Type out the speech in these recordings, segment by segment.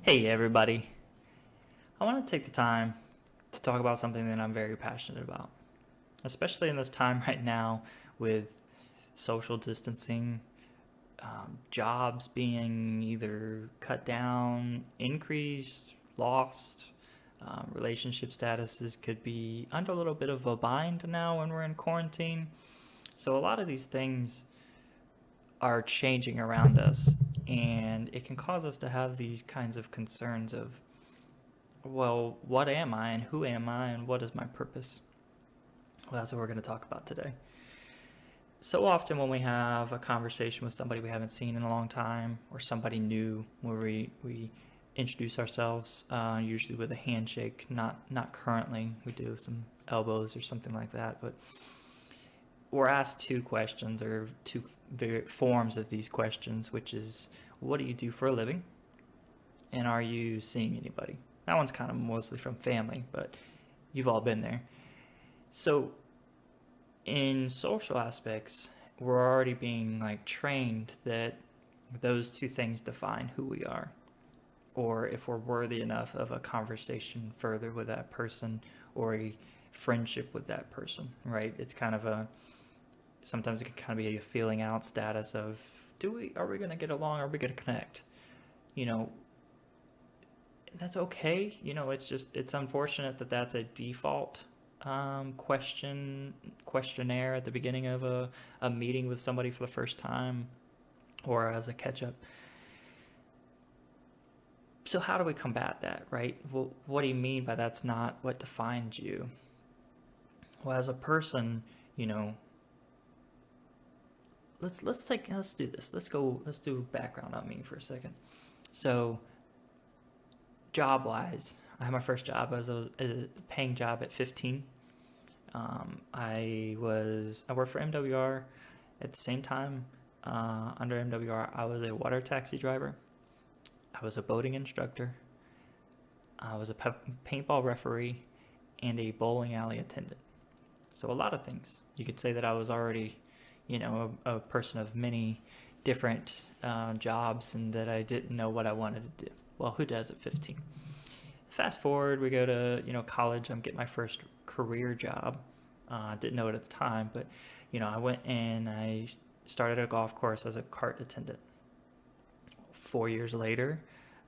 Hey everybody. I want to take the time to talk about something that I'm very passionate about, especially in this time right now with social distancing, jobs being either cut down, increased, lost, relationship statuses could be under a little bit of a bind now when we're in quarantine. So, a lot of these things are changing around us, and it can cause us to have these kinds of concerns of, well, what am I and who am I and what is my purpose? Well, that's what we're going to talk about today. So often, when we have a conversation with somebody we haven't seen in a long time or somebody new, where we introduce ourselves, usually with a handshake, not currently. We do some elbows or something like that, but we're asked two questions or two forms of these questions, which is, what do you do for a living? And are you seeing anybody? That one's kind of mostly from family, but you've all been there. So in social aspects, we're already being like trained that those two things define who we are, or if we're worthy enough of a conversation further with that person or a friendship with that person, right? It's kind of a sometimes it can kind of be a feeling out status of, do we are we going to get along, are we going to connect? You know, that's okay. It's unfortunate that that's a default questionnaire at the beginning of a meeting with somebody for the first time or as a catch up. So how do we combat that, right? Well, what do you mean by that's not what defines you? Well, as a person, you know, let's do this. Let's do background on me for a second. So job wise, I had my first job as a paying job at 15. I worked for MWR. At the same time, under MWR, I was a water taxi driver. I was a boating instructor. I was a paintball referee and a bowling alley attendant. So a lot of things. You could say that I was already, a person of many different jobs, and that I didn't know what I wanted to do. Well, who does at 15? Fast forward, we go to college. I'm getting my first career job. Didn't know it at the time, but I went and I started at a golf course as a cart attendant. 4 years later,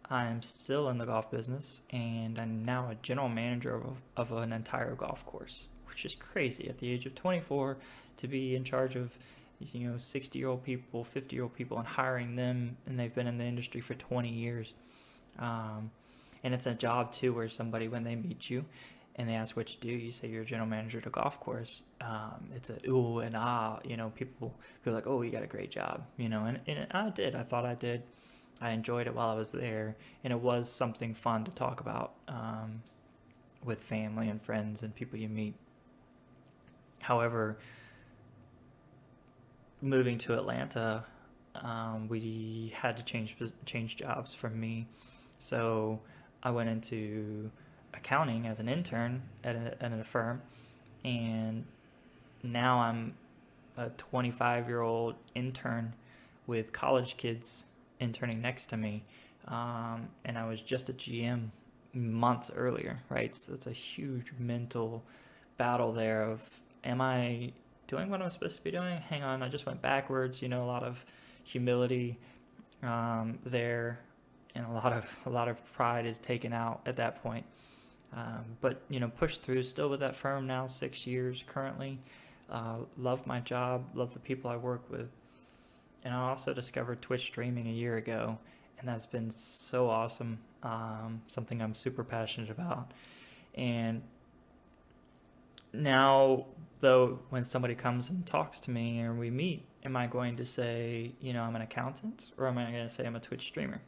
I'm still in the golf business, and I'm now a general manager of an entire golf course, which is crazy at the age of 24 to be in charge of these 60-year-old people, 50-year-old people, and hiring them, and they've been in the industry for 20 years. And it's a job too where somebody, when they meet you and they ask what you do, you say you're a general manager at a golf course. It's a ooh and ah, people feel like, oh, you got a great job, and I did. I thought I did. I enjoyed it while I was there, and it was something fun to talk about with family and friends and people you meet. However, moving to Atlanta, we had to change jobs for me. So I went into accounting as an intern at a firm, and now I'm a 25-year-old intern with college kids interning next to me, and I was just a GM months earlier, right? So it's a huge mental battle there of, am I doing what I'm supposed to be doing? Hang on, I just went backwards. A lot of humility there, and a lot of pride is taken out at that point. But pushed through. Still with that firm now, 6 years currently. Love my job. Love the people I work with. And I also discovered Twitch streaming a year ago, and that's been so awesome. Something I'm super passionate about. And now, though, when somebody comes and talks to me or we meet, am I going to say, I'm an accountant, or am I going to say I'm a Twitch streamer?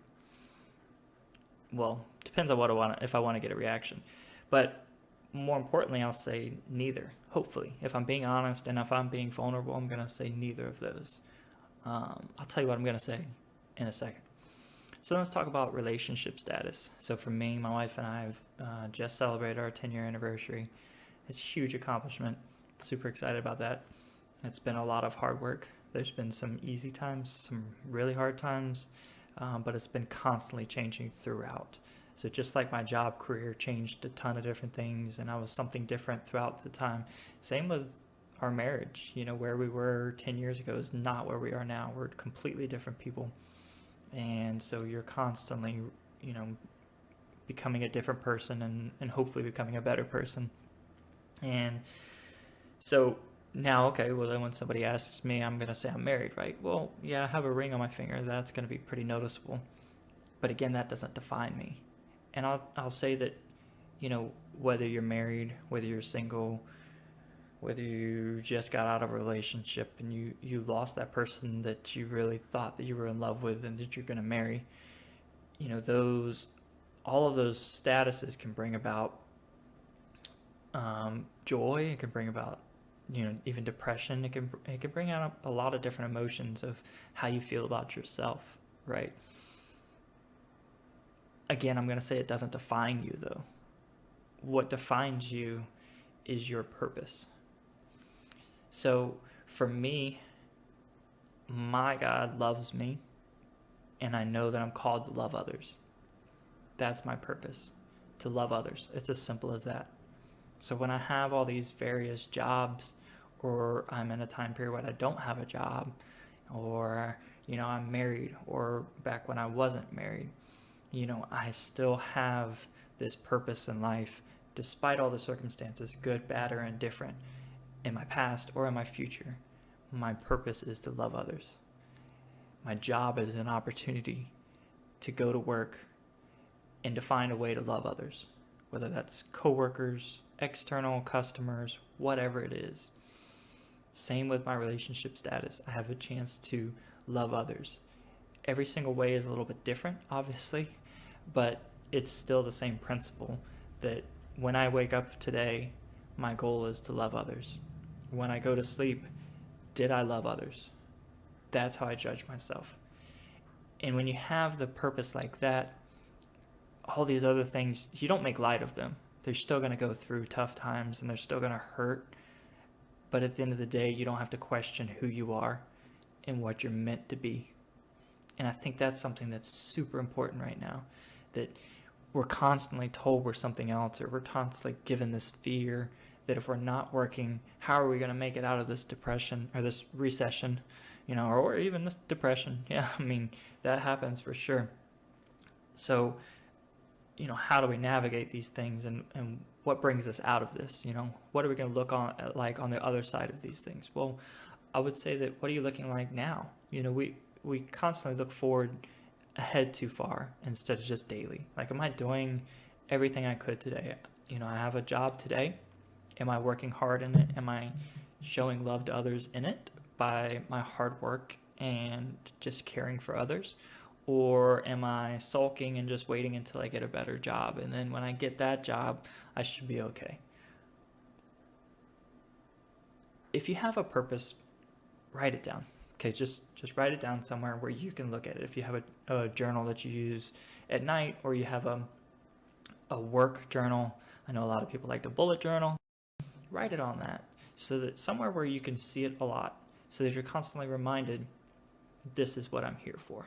Well, depends on what I want, if I want to get a reaction. But more importantly, I'll say neither, hopefully. If I'm being honest and if I'm being vulnerable, I'm going to say neither of those. I'll tell you what I'm going to say in a second. So let's talk about relationship status. So for me, my wife and I have just celebrated our 10-year anniversary. It's a huge accomplishment. Super excited about that. It's been a lot of hard work. There's been some easy times, some really hard times. but it's been constantly changing throughout. So just like my job career changed a ton of different things, and I was something different throughout the time. Same with our marriage. Where we were 10 years ago is not where we are now. We're completely different people. And so you're constantly, you know, becoming a different person and hopefully becoming a better person. And so now, okay, well, then when somebody asks me, I'm going to say I'm married, right? Well, yeah, I have a ring on my finger. That's going to be pretty noticeable. But again, that doesn't define me. And I'll say that, whether you're married, whether you're single, whether you just got out of a relationship and you lost that person that you really thought that you were in love with and that you're going to marry, all of those statuses can bring about joy. It can bring about, even depression. It can bring out a lot of different emotions of how you feel about yourself, right? Again, I'm going to say it doesn't define you, though. What defines you is your purpose. So for me, my God loves me, and I know that I'm called to love others. That's my purpose, to love others. It's as simple as that. So when I have all these various jobs, or I'm in a time period when I don't have a job, or, I'm married, or back when I wasn't married, I still have this purpose in life, despite all the circumstances, good, bad, or indifferent, in my past or in my future. My purpose is to love others. My job is an opportunity to go to work and to find a way to love others, whether that's coworkers, external customers, whatever it is. Same with my relationship status. I have a chance to love others. Every single way is a little bit different, obviously, but it's still the same principle that when I wake up today, my goal is to love others. When I go to sleep, did I love others? That's how I judge myself. And when you have the purpose like that, all these other things, you don't make light of them. They're still going to go through tough times and they're still going to hurt. But at the end of the day, you don't have to question who you are and what you're meant to be. And I think that's something that's super important right now, that we're constantly told we're something else, or we're constantly given this fear that if we're not working, how are we going to make it out of this depression or this recession, or even this depression? Yeah, that happens for sure. So, how do we navigate these things, and what brings us out of this? What are we going to look on like on the other side of these things? Well, I would say that what are you looking like now? We constantly look forward ahead too far instead of just daily. Like, am I doing everything I could today? I have a job today. Am I working hard in it? Am I showing love to others in it by my hard work and just caring for others? Or am I sulking and just waiting until I get a better job? And then when I get that job, I should be okay. If you have a purpose, write it down. Okay, just write it down somewhere where you can look at it. If you have a journal that you use at night, or you have a work journal. I know a lot of people like to bullet journal. Write it on that, so that somewhere where you can see it a lot, so that you're constantly reminded, this is what I'm here for.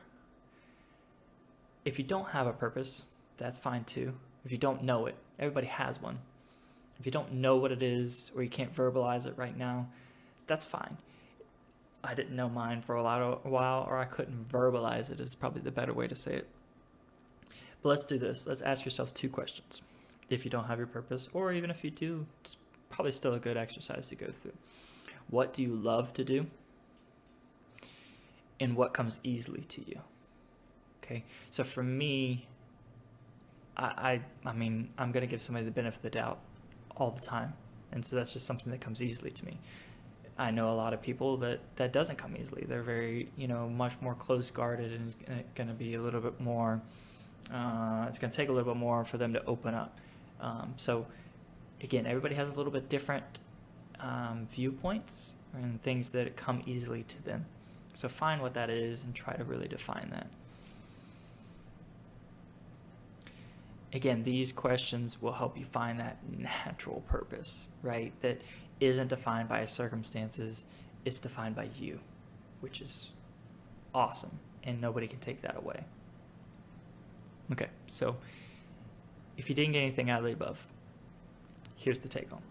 If you don't have a purpose, that's fine too. If you don't know it, everybody has one. If you don't know what it is, or you can't verbalize it right now, that's fine. I didn't know mine for a while, or I couldn't verbalize it is probably the better way to say it. But let's do this. Let's ask yourself 2 questions. If you don't have your purpose, or even if you do, it's probably still a good exercise to go through. What do you love to do? And what comes easily to you? Okay, so for me, I'm going to give somebody the benefit of the doubt all the time. And so that's just something that comes easily to me. I know a lot of people that doesn't come easily. They're very, much more close guarded, and it's going to be a little bit more, it's going to take a little bit more for them to open up. So again, everybody has a little bit different viewpoints and things that come easily to them. So find what that is and try to really define that. Again, these questions will help you find that natural purpose, right? That isn't defined by circumstances, it's defined by you, which is awesome, and nobody can take that away. Okay, so if you didn't get anything out of the above, here's the take home.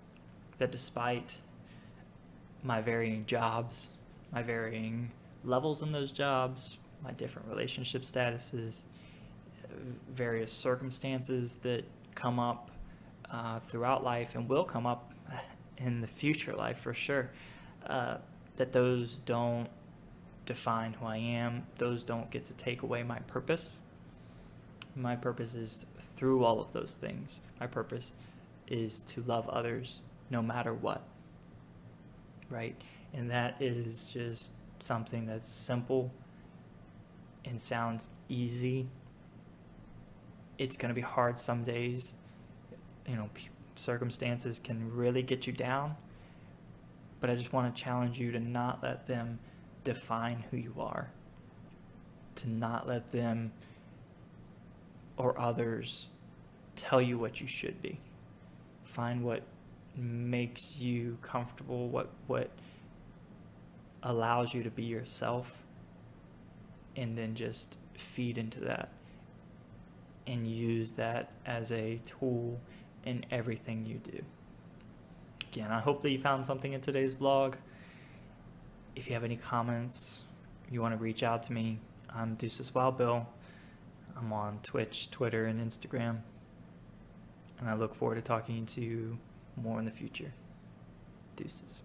That despite my varying jobs, my varying levels in those jobs, my different relationship statuses, various circumstances that come up throughout life and will come up in the future life for sure, that those don't define who I am. Those don't get to take away my purpose. My purpose is through all of those things. My purpose is to love others no matter what, right? And that is just something that's simple and sounds easy. It's going to be hard some days. Circumstances can really get you down, but I just want to challenge you to not let them define who you are, to not let them or others tell you what you should be. Find what makes you comfortable, what allows you to be yourself, and then just feed into that and use that as a tool in everything you do. Again, I hope that you found something in today's vlog. If you have any comments, you want to reach out to me, I'm Deuces Wild Bill. I'm on Twitch, Twitter, and Instagram. And I look forward to talking to you more in the future. Deuces.